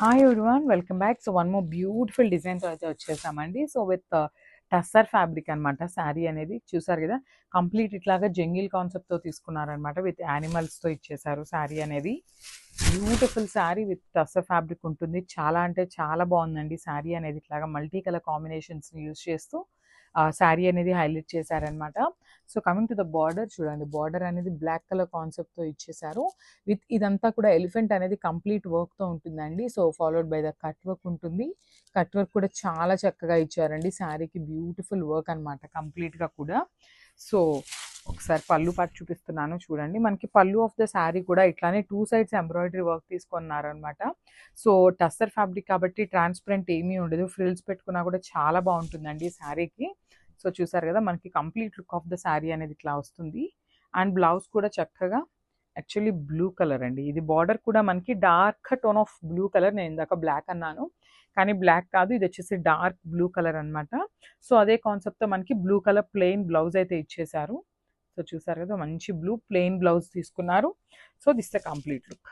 Hi everyone, welcome back. So one more beautiful డిజైన్తో అయితే వచ్చేసామండి. సో విత్ టస్సర్ ఫ్యాబ్రిక్ అనమాట. శారీ అనేది చూసారు కదా, కంప్లీట్ ఇట్లాగా జంగిల్ కాన్సెప్ట్తో తీసుకున్నారనమాట. విత్ యానిమల్స్తో ఇచ్చేసారు శారీ అనేది. Beautiful sari with tussar fabric ఉంటుంది. చాలా అంటే చాలా బాగుందండి శారీ అనేది. ఇట్లాగా మల్టీ కలర్ కాంబినేషన్స్ని యూజ్ చేస్తూ శారీ అనేది హైలైట్ చేశారనమాట. So coming to the border చూడండి, బార్డర్ అనేది బ్లాక్ కలర్ కాన్సెప్ట్తో ఇచ్చేసారు. విత్ ఇదంతా కూడా ఎలిఫెంట్ అనేది కంప్లీట్ వర్క్తో ఉంటుందండి. So followed by the cut work ఉంటుంది. కట్ వర్క్ కూడా చాలా చక్కగా ఇచ్చారండి. శారీకి బ్యూటిఫుల్ వర్క్ అనమాట కంప్లీట్గా కూడా. సో ఒకసారి పళ్ళు పాటు చూపిస్తున్నాను చూడండి. మనకి పళ్ళు ఆఫ్ ద శారీ కూడా ఇట్లానే 2 సైడ్స్ ఎంబ్రాయిడరీ వర్క్ తీసుకున్నారనమాట. సో టస్సర్ ఫ్యాబ్రిక్ కాబట్టి ట్రాన్స్పరెంట్ ఏమీ ఉండదు. ఫ్రిల్స్ పెట్టుకున్నా కూడా చాలా బాగుంటుందండి శారీకి. సో చూసారు కదా, మనకి complete look of the sari అనేది ఇట్లా వస్తుంది. అండ్ బ్లౌజ్ కూడా చక్కగా యాక్చువల్లీ బ్లూ కలర్ అండి. ఇది బార్డర్ కూడా మనకి dark tone of blue colour. నేను ఇందాక బ్లాక్ అన్నాను, కానీ బ్లాక్ కాదు, ఇది వచ్చేసి డార్క్ బ్లూ కలర్ అనమాట. సో అదే కాన్సెప్ట్తో మనకి బ్లూ కలర్ ప్లెయిన్ బ్లౌజ్ అయితే ఇచ్చేసారు. సో చూసారు కదా, మంచి బ్లూ ప్లెయిన్ బ్లౌజ్ తీసుకున్నారు. So this the complete look.